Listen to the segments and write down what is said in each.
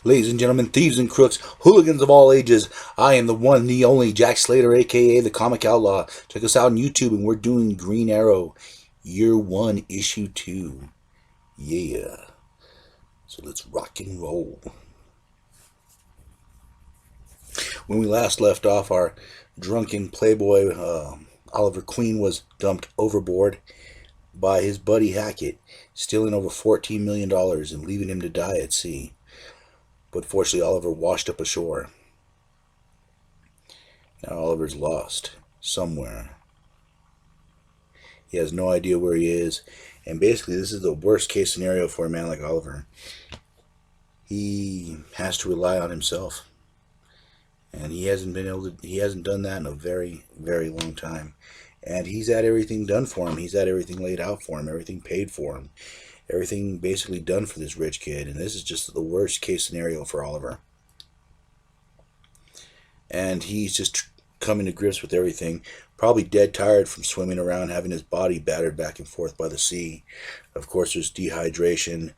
Ladies and gentlemen, thieves and crooks, hooligans of all ages, I am the one, the only Jack Slater, aka the Comic Outlaw. Check us out on YouTube, and we're doing Green Arrow, Year 1, Issue 2. Yeah. So let's rock and roll. When we last left off, our drunken playboy, Oliver Queen, was dumped overboard by his buddy Hackett, stealing over $14 million and leaving him to die at sea. But fortunately, Oliver washed up ashore. Now Oliver's lost somewhere. He has no idea where he is, and basically this is the worst case scenario for a man like Oliver. He has to rely on himself, and he hasn't done that in a very, very long time. And he's had everything done for him. He's had everything laid out for him, everything paid for him, everything basically done for this rich kid. And this is just the worst case scenario for Oliver. And he's just coming to grips with everything. Probably dead tired from swimming around, having his body battered back and forth by the sea. Of course, there's dehydration,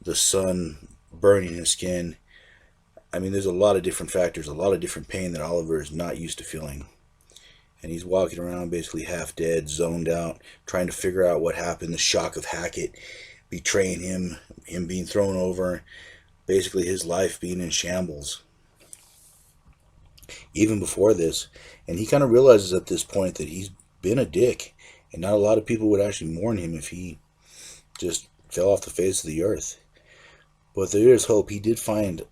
the sun burning his skin. I mean, there's a lot of different factors, a lot of different pain that Oliver is not used to feeling. And he's walking around basically half dead, zoned out, trying to figure out what happened, the shock of Hackett betraying him being thrown over, basically his life being in shambles. Even before this, and he kind of realizes at this point that he's been a dick, and not a lot of people would actually mourn him if he just fell off the face of the earth. But there is hope. He did find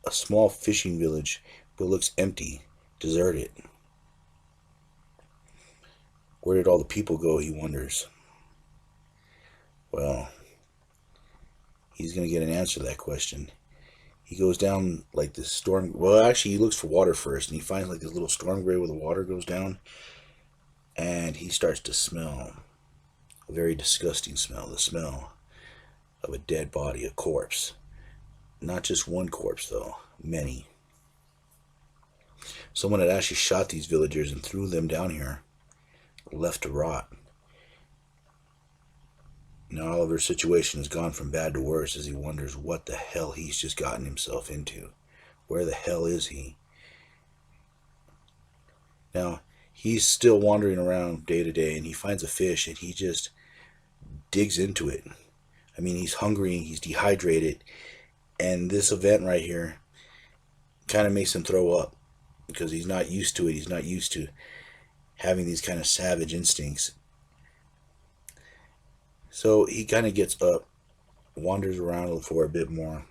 a small fishing village, but it looks empty, deserted. Where did all the people go, he wonders. Well, he's going to get an answer to that question. He goes down like this storm. Well, actually, he looks for water first, and he finds like this little storm grate where the water goes down. And he starts to smell a very disgusting smell. The smell of a dead body, a corpse. Not just one corpse, though. Many. Someone had actually shot these villagers and threw them down here, left to rot. Now Oliver's situation has gone from bad to worse as he wonders what the hell he's just gotten himself into. Where the hell is he? Now, he's still wandering around day to day, and he finds a fish, and he just digs into it. I mean, he's hungry, he's dehydrated, and this event right here kind of makes him throw up because he's not used to it. He's not used to having these kind of savage instincts. So he kind of gets up, wanders around for a bit more,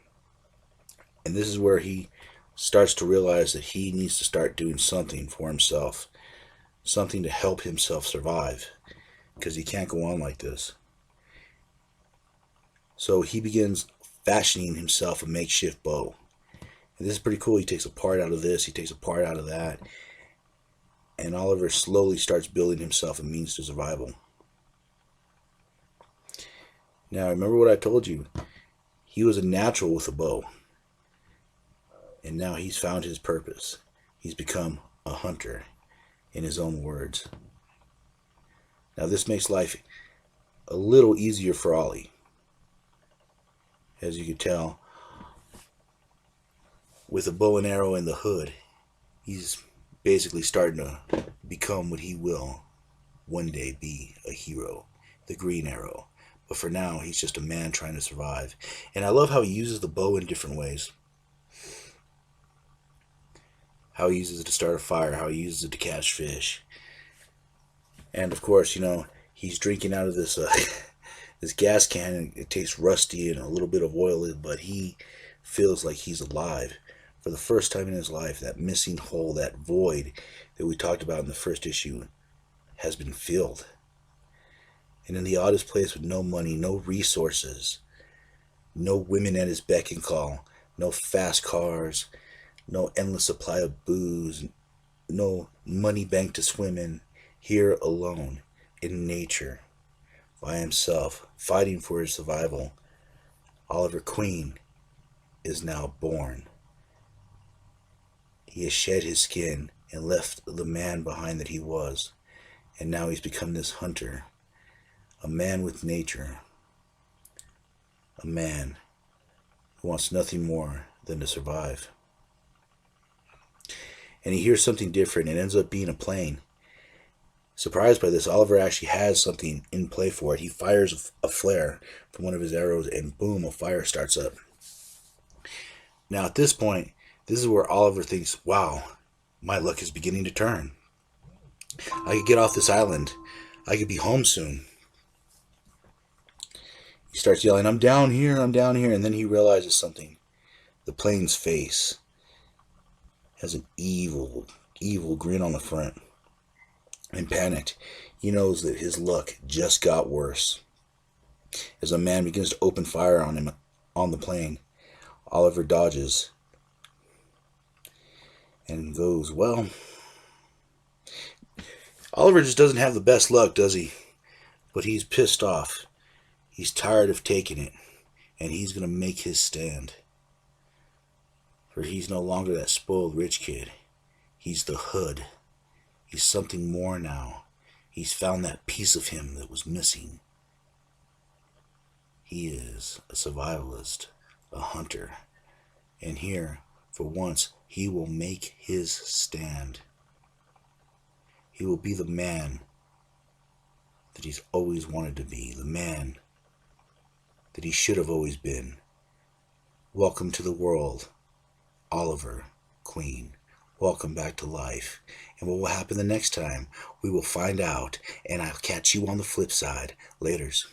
and this is where he starts to realize that he needs to start doing something for himself, something to help himself survive, because he can't go on like this. So he begins fashioning himself a makeshift bow. And this is pretty cool. He takes a part out of this, he takes a part out of that, and Oliver slowly starts building himself a means to survival. Now, remember what I told you. He was a natural with a bow. And now he's found his purpose. He's become a hunter, in his own words. Now, this makes life a little easier for Ollie. As you can tell, with a bow and arrow in the hood, he's basically starting to become what he will one day be, a hero, the Green Arrow. But for now, he's just a man trying to survive. And I love how he uses the bow in different ways. How he uses it to start a fire, how he uses it to catch fish. And of course, he's drinking out of this this gas can, and it tastes rusty and a little bit of oil, but he feels like he's alive. For the first time in his life, that missing hole, that void that we talked about in the first issue, has been filled. And in the oddest place with no money, no resources, no women at his beck and call, no fast cars, no endless supply of booze, no money bank to swim in, here alone, in nature, by himself, fighting for his survival, Oliver Queen is now born. He has shed his skin and left the man behind that he was, and now he's become this hunter. A man with nature. A man who wants nothing more than to survive. And he hears something different. It ends up being a plane. Surprised by this, Oliver actually has something in play for it. He fires a flare from one of his arrows, and boom, a fire starts up. Now at this point, this is where Oliver thinks, wow, my luck is beginning to turn. I could get off this island. I could be home soon. He starts yelling, I'm down here, I'm down here. And then he realizes something. The plane's face has an evil, evil grin on the front. And panicked, he knows that his luck just got worse. As a man begins to open fire on him on the plane, Oliver dodges and goes, well, Oliver just doesn't have the best luck, does he? But he's pissed off. He's tired of taking it, and he's going to make his stand. For he's no longer that spoiled rich kid. He's the hood. He's something more now. He's found that piece of him that was missing. He is a survivalist, a hunter. And here, for once, he will make his stand. He will be the man that he's always wanted to be, the man that he should have always been. Welcome to the world, Oliver Queen. Welcome back to life. And what will happen the next time? We will find out, and I'll catch you on the flip side. Laters.